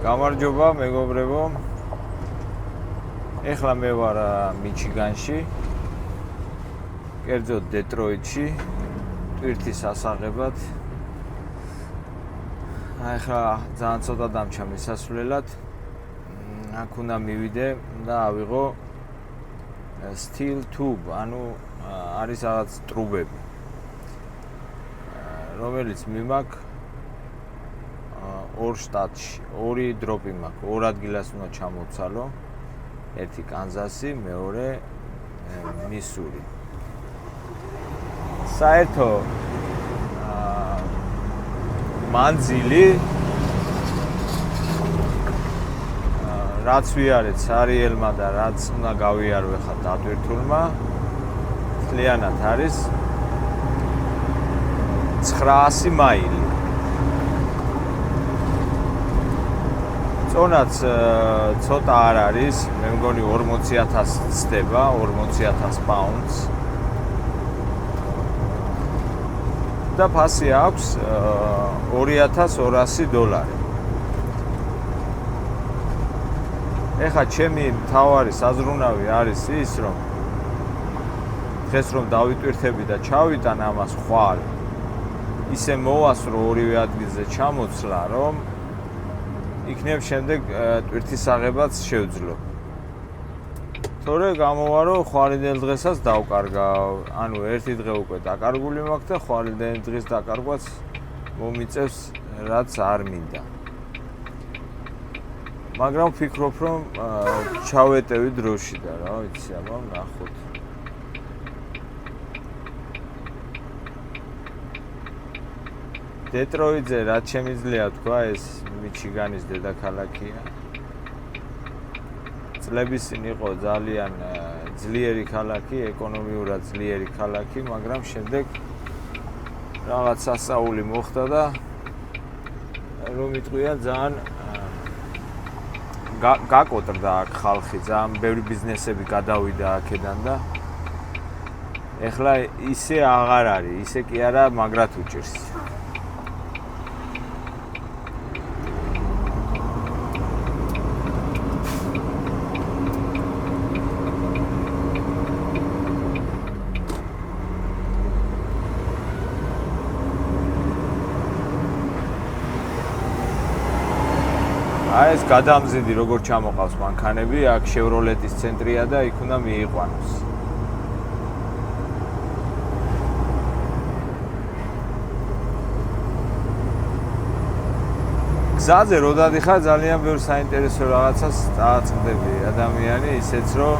გამარჯობა მეგობრებო. ეხლა მე ვარ მიჩიგანში, კერძოდ დეტროიტში, ტვირთის ასაღებად. ეხლა ძალიან ცოტა დამჩა მისასვლელად. აქ უნდა მივიდე და ავიღო steel tube, ანუ არის რაღაც ტრუბები, რომელიც მიმაქვს ორ შტატში, ორი დროპი მაქვს, ორ ადგილას უნდა ჩამოვცალო. ერთი კანზასი, მეორე მისური. საერთო მანძილი რაც ვიარეთ სარიელმა და რაც უნდა გავიარო ახლა დატვირთულმა, მთლიანად არის 900 მაილი. წონაც ცოტა არ არის, მე მგონი 40,000 ცდება, 40,000 პაუნდს. და ფასი აქვს $2,200. ეხლა ჩემი მთავარი საზრუნავი არის ის, რომ დღეს რომ დავიტვირთები და ჩავიტან ამას ხვალ, ისე მოვასრო ორივე ადგილზე ჩამოცლა, რომ იქნებ შემდეგ ტვირთის აღებაც შევძლო. თორე გამოვარო ხვალინდელ დღესაც დავკარგავ, ანუ ერთი დღე უკვე დაკარგული მაქვს და ხვალინდელი დღის დაკარგვაც მომიწევს რაც არ მინდა. მაგრამ ვფიქრობ, რომ ჩავეტევი დროში და რა ვიცი, აბა ნახოთ. დეტროიტზე რაც შემიძლია თქვა, ეს მიჩიგანის დედაქალაქია. წლების წინ იყო ძალიან ძლიერი ქალაქი, ეკონომიურად ძლიერი ქალაქი, მაგრამ შემდეგ რაღაც სასაული მოხდა და რომ იტყვია ძალიან გაკოტრდა აქ ხალხი, ძალიან ბევრი ბიზნესები გადავიდა აქედან და ეხლა ისე აღარ არის, ისე კი არა, მაგრად უჭირს. ეს გადამზიდი როგორ ჩამოყავს მანქანები, აქ შევროლეტის ცენტრია და იქ უნდა მიიყვანოს. გზაზე რო დადიხარ, ძალიან ბევრ საინტერესო რაღაცას დააწყდები ადამიანი, ისეც რომ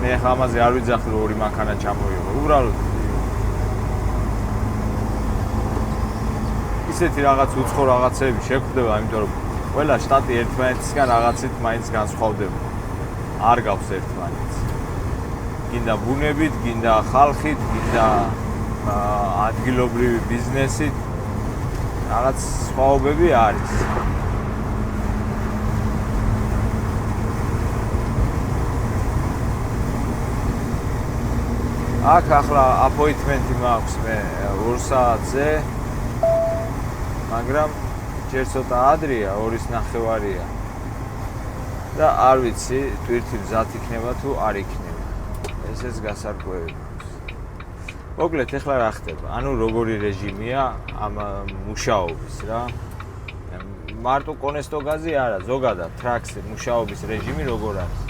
მე ხა ამაზე არ ვიძახი რომ ორი მანქანა ჩამოვიღო. უბრალოდ ისეთი რაღაც უცხო რაღაცები შეგვხვდება, იმიტომ რომ ყველა შტატი ერთმანეთისგან რაღაცით მაინც განსხვავდება. არ გავს ერთმანეთს. გინდა ბუნებით, გინდა ხალხით, გინდა ადგილობრივი ბიზნესით, რაღაც სხვაობები არის. აქ ახლა აპოინტმენტი მაქვს მე 2 საათზე. მაგრამ ჯერ ცოტა ადრეა, 2:30-ია. და არ ვიცი, ტვირთი მზად იქნება თუ არ იქნება. ესეც გასარკვევი მაქვს. მოკლედ, ეხლა რა ხდება? ანუ როგორი რეჟიმია ამ მუშაობის რა? მარტო კონესტოგაზი არა, ზოგადად ტრაქსი მუშაობის რეჟიმი როგორ არის?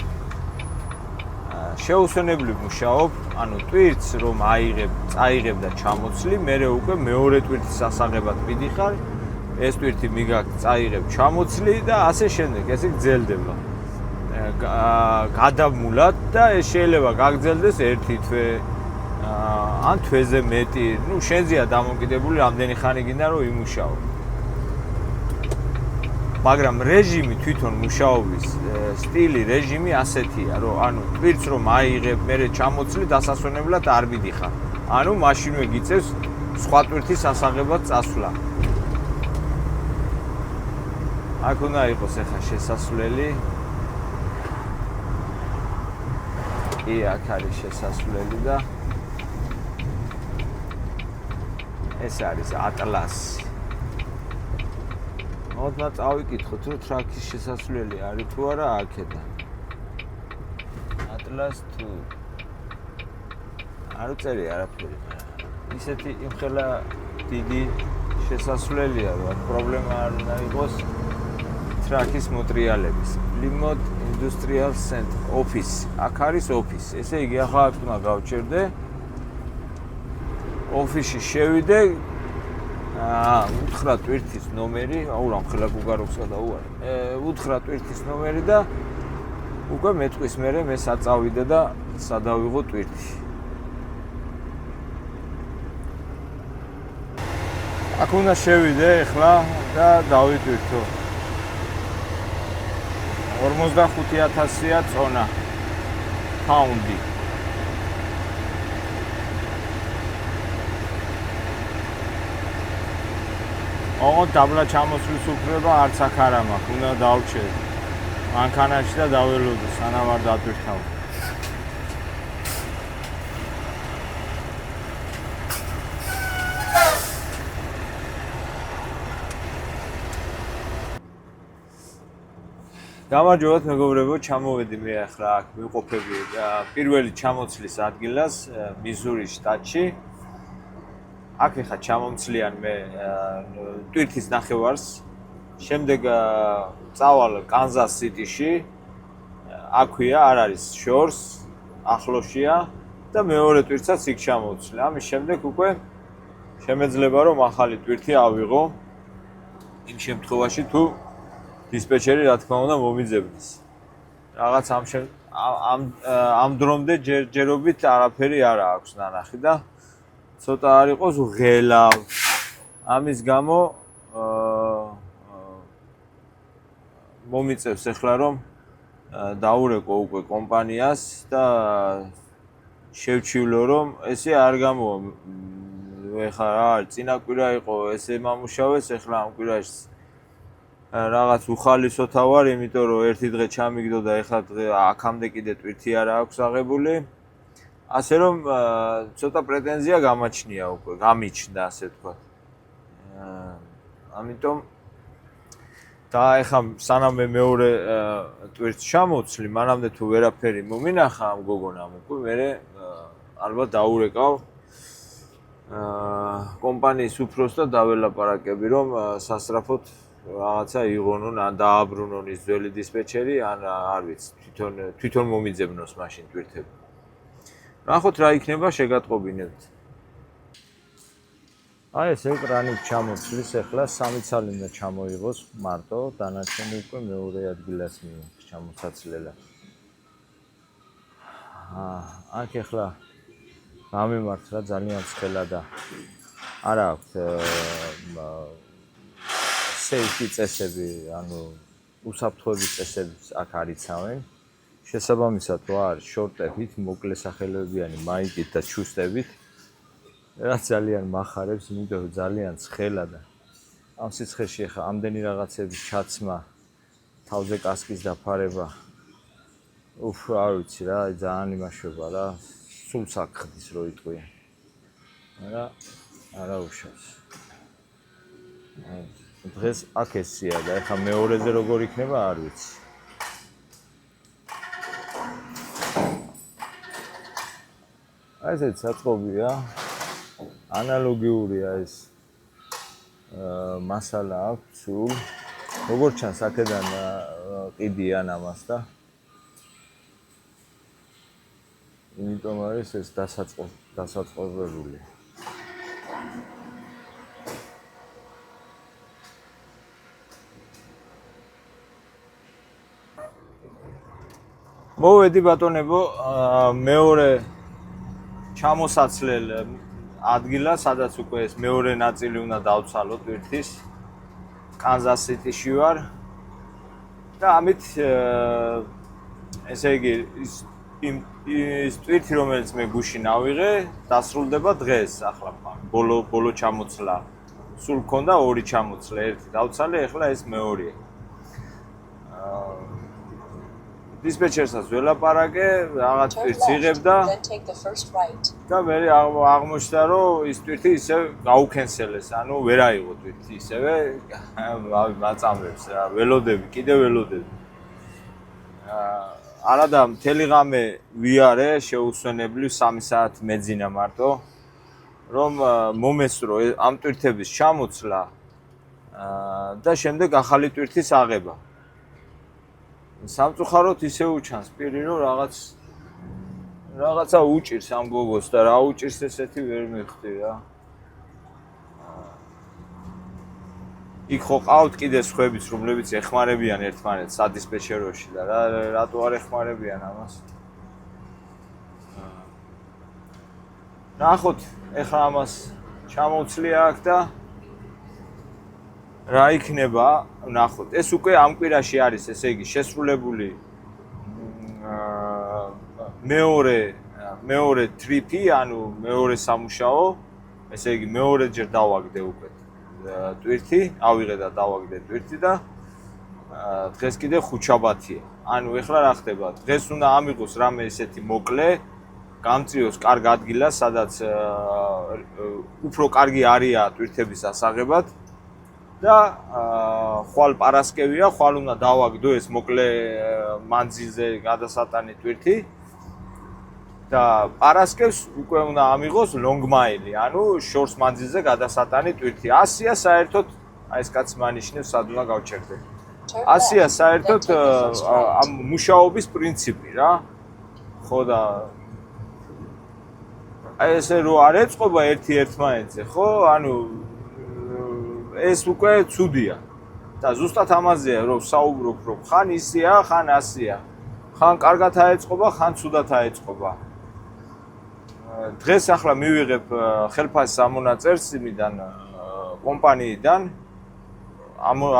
შეუსვენებლივ მუშაობ, ანუ ტვირთს რომ წაიღებ და ჩამოცლი, მერე უკვე მეორე ტვირთის ასაღებად მიდიხარ. ეს ტვირთი მიგაქვს, წაიღებ, ჩამოცლი და ასე შემდეგ, ესე გრძელდება. გადამულად და ეს შეიძლება გაგრძელდეს 1 თვე, ან თვეზე მეტი. ნუ შენზეა დამოკიდებული, რამდენი ხანი გინდა რომ იმუშაო. მაგრამ რეჟიმი თვითონ მუშაობის სტილი რეჟიმი ასეთია, რომ ანუ ტვირთს რომ აიღებ, მერე ჩამოცლი დასასვენებლად არ მიდიხარ. ანუ მაშინვე გიწევს სხვა ტვირთის ასაღებად წასვლა. აქ უნდა იყოს ახლა შესასვლელი. კი, აქ არის შესასვლელი და ეს არის ატლასი. მოდნა წავიკითხოთ, რომ ტრაქის შესასვლელი არის თუ არა აქედან. Atlas თუ არ წერია არაფერი. ისეთი იმხელა დიდი შესასვლელია, რომ პრობლემა არ უნდა იყოს ტრაქის მოტრიალების. Plymouth Industrial Center Office. აქ არის ოფისი. ესე იგი, ახლა აქ უნდა გავჩერდე. ოფისში შევიდე. უთხრა ტვირთის ნომერი, აუ რა მხელა გუგარობს გადაუარე. უთხრა ტვირთის ნომერი და უკვე მეტყვის მერე მე საწავიდე და სადავიღო ტვირთი. აქ უნდა შევიდე ახლა და დავიტვირთო. 45,000-ია წონა. პაუნდი. ოღონდ დაბლა ჩამოსვლის უფლება არც აქ არ მაქვს, უნდა დავჩერდე. მანქანაში და დაველოდო, სანამ არ დატვირთავ. გამარჯობათ მეგობრებო, ჩამოვედი მე ახლა აქ ვიყოფები პირველი ჩამოცლის ადგილას მიზურის შტატში. აქ ეხა ჩამომცლიან მე ტვირთის ნახევარს. შემდეგ წავალ კანზას სიტიში. აქვეა, არ არის შორს, ახლოშია და მეორე ტვირთსაც იქ ჩამოვცლე. ამის შემდეგ უკვე შემეძლება რომ ახალი ტვირთი ავიღო. იმ შემთხვევაში თუ დისპეჩერი რა თქმა უნდა მომიძებნის. რაღაც ამ დრომდე ჯერჯერობით არაფერი არ აქვს ნანახი და ცოტა არ იყოს ღელავ. ამის გამო მომიწევს ახლა რომ დაურეკო უკვე კომპანიას და შევჩივლო რომ ესე არ გამოვა. ეხლა რა არის, წინა კვირა იყო ესე მომუშავეს, ახლა ამ კვირაში რაღაც უხალისოთა ვარ, იმიტომ რომ ერთი დღე ჩამიგდო და ეხლა დღე აქამდე კიდე ტვირთი არ აქვს აღებული. ასე რომ ცოტა პრეტენზია გამაჩნია უკვე, გამიჩნდა ასე ვთქვათ. ამიტომ და ეხლა სანამ მე მეორე ტვირთს ჩამოვცლი, მანამდე თუ ვერაფერი მომინახა ამ გოგონამ უკვე მე ალბათ დაურეკავ კომპანიის უფროსს და დაველაპარაკები რომ სასწრაფოდ რაღაცა იღონონ, ან დააბრუნონ ის ძველი დისპეჩერი, ან არ ვიცი, თვითონ მომიძებნოს მაშინ ტვირთები. ნახოთ რა იქნება, შეგატყობინებთ. აი ეს ეკრანი ჩამოცვლის, ახლა 3 ცალი უნდა ჩამოიღოს მარტო, დანარჩენი უკვე მეორე ადგილას მიიღოს ჩამოსაცლელად. აქ ახლა გამიმართ რა ძალიან ცხელა და არა აქვს safety წესები, ანუ უსაფრთხოების წესები აქ არიცავენ. შესაბამისად, რა არის შორტებით, მოკლე სახელოებიანი მაიკით და ჩუსტებით. რაც ძალიან მახარებს, იმიტომ რომ ძალიან ცხელა და ამ სიცხეში ახლა ამდენი რაღაცების ჩაცმა, თავზე კასკის დაფარება. არ ვიცი რა, ძალიან იმაშობა რა, სულს აქ ხდის რო იტყვიან. არა უშავს. დღეს აქ ესია და ეხლა მეორეზე როგორ იქნება არ ვიცი. აი ეს საწყობია. ანალოგიურია ეს მასალა აქვს სულ. როგორ ჩანს აქედან ყიდიან ამას და იმიტომ არის ეს დასაწყობებული. მოვედი ბატონებო, მეორე ჩამოსაცლელ ადგილას, სადაც უკვე ეს მეორე ნაწილი უნდა დავცალო ტვირთის. კანზას სიტიში ვარ და ამით ესე იგი ის ტვირთი რომელიც მე გუშინ ავიღე, დასრულდება დღეს ახლა ბოლო ჩამოცლა. სულ მქონდა 2 ჩამოცლა, ერთი დავცალე, ახლა ეს მეორეა. დისპეჩერსაც ველაპარაკე, რაღაც ტვირთს იღებ და მე აღმოჩნდა რომ ის ტვირთი ისე გაუქენსელეს, ანუ ვერ აიღო ტვირთი ისევე, მაწამებს რა, ველოდები, კიდე ველოდები. არა და მთელი ღამე ვიარე, შეუსვენებლივ 3 საათი მეძინა მარტო, რომ მომესწრო ამ ტვირთების ჩამოცლა და შემდეგ ახალი ტვირთის აღება. სამწუხაროდ ისე უჩანს პირი რომ რაღაცა უჭირს ამ გოგოს და რა უჭირს ესეთი ვერ მიხდი რა. იქ ხო ყავთ კიდე სხვებიც რომლებიც ეხმარებიან ერთმანეთს სადისპეჩეროში და რატო არ ეხმარებიან ამას? ნახოთ ეხლა ამას ჩამოვცლია აქ და რა იქნება, ნახოთ. ეს უკვე ამ კვირაში არის, ესე იგი, შესრულებული მეორე ტრიპი, ანუ მეორე სამუშაო, ესე იგი, მეორეჯერ დავაგდე უკვე ტვირთი, ავიღე და დავაგდე ტვირთი და დღეს კიდე ხუთშაბათია. ანუ ეხლა რა ხდება? დღეს უნდა ამიღოს რამე ესეთი მოკლე, გამწიოს კარგ ადგილას, სადაც უფრო კარგი არეა ტვირთების ასაღებად. და ხვალ პარასკევია, ხვალ უნდა დავაგდო ეს მოკლე მანძილზე გადასატანი ტვირთი და პარასკევს უკვე უნდა ამიღოს long mile, ანუ შორს მანძილზე გადასატანი ტვირთი. 100-ია საერთოდ, აი ეს კაცი მანიშნებს, სად უნდა გავჩერდე. 100-ია საერთოდ ამ მუშაობის პრინციპი რა. ხო და აი ესე რო არ ეწყობა ერთი ერთმანეთზე, ხო? ანუ ეს უკვე ცუდია და ზუსტად ამაზეა რომ საუბრობ რომ ხან ისია, ხან ასია. ხან კარგად აეწყობა, ხან ცუდად აეწყობა. დღეს ახლა მივიღებ ხელფასის ამონაწერს იმიდან კომპანიიდან.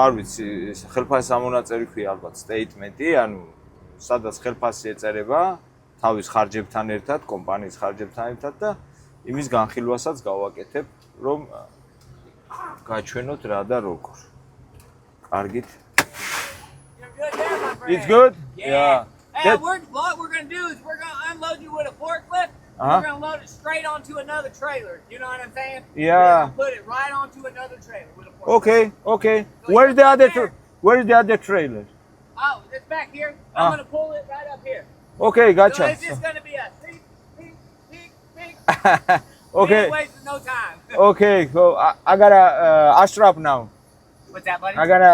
არ ვიცი, ხელფასის ამონაწერი ქვია ალბათ სტეიტმენტი, ანუ სადაც ხელფასი ეწერება თავის ხარჯებთან ერთად, კომპანიის ხარჯებთან ერთად და იმის განხილვასაც გავაკეთებ, რომ გაჩვენოთ რა და როგორ. კარგით. It's good? Yeah. Hey, what we're going to do is we're going to unload you with a forklift. We're going to load it straight onto another trailer. You know what I'm saying? Yeah. We're going to put it right onto another trailer with a forklift. Okay. So Where's the other trailer? Oh, it's back here. I'm going to pull it right up here. Okay, So gotcha. it's just going to be a beep. Okay. Ain't wasting no time. Okay, so I gotta unstrap now. What's that, buddy? I gotta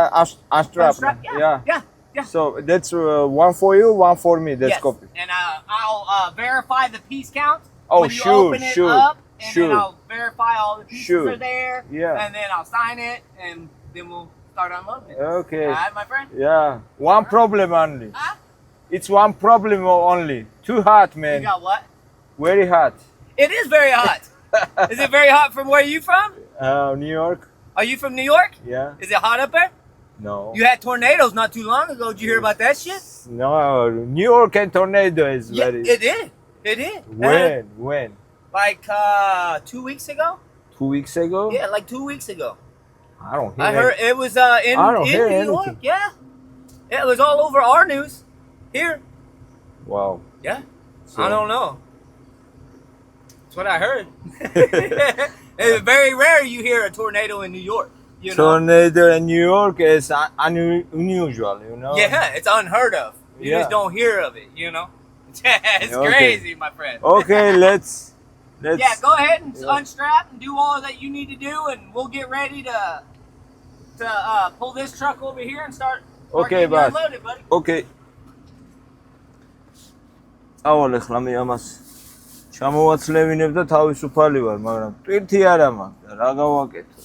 unstrap. Unstrap? Yeah. So that's one for you, one for me. That's Yes. copy. And I'll verify the piece count Oh, when you sure, open it sure, up, and sure. then I'll verify all the pieces Sure. are there. Yeah. And then I'll sign it, and then we'll start unloading it. Okay. All right, my friend. Yeah. One problem only. Huh? It's one problem only. Too hot, You man. got what? Very hot. It is very hot. Is it very hot from where you from? New York. Are you from New York? Yeah. Is it hot up there? No. You had tornadoes not too long ago. Did you hear about that shit? No. New York and tornado is Yeah, very. it did. It did. When? Like 2 weeks ago? 2 weeks ago? Yeah, like 2 weeks ago. I don't hear. I heard it was in I don't hear New York. anything. Yeah. Yeah, it was all over our news here. Wow. Yeah. So, I don't know. That's what I heard. It's very rare you hear a tornado in New York. You know? Tornado in New York is unusual, you know? Yeah, it's unheard of. You Yeah. just don't hear of it, you know? It's Okay. crazy, my friend. Okay, let's. Yeah, go ahead and unstrap and do all that you need to do, and we'll get ready to pull this truck over here and start Okay, getting you bud. unloaded, buddy. Okay. ავალ ახლა მე ამას ჩამოვაცლევინებ და თავისუფალი ვარ, მაგრამ ტვირთი არა მაქვს და რა გავაკეთო?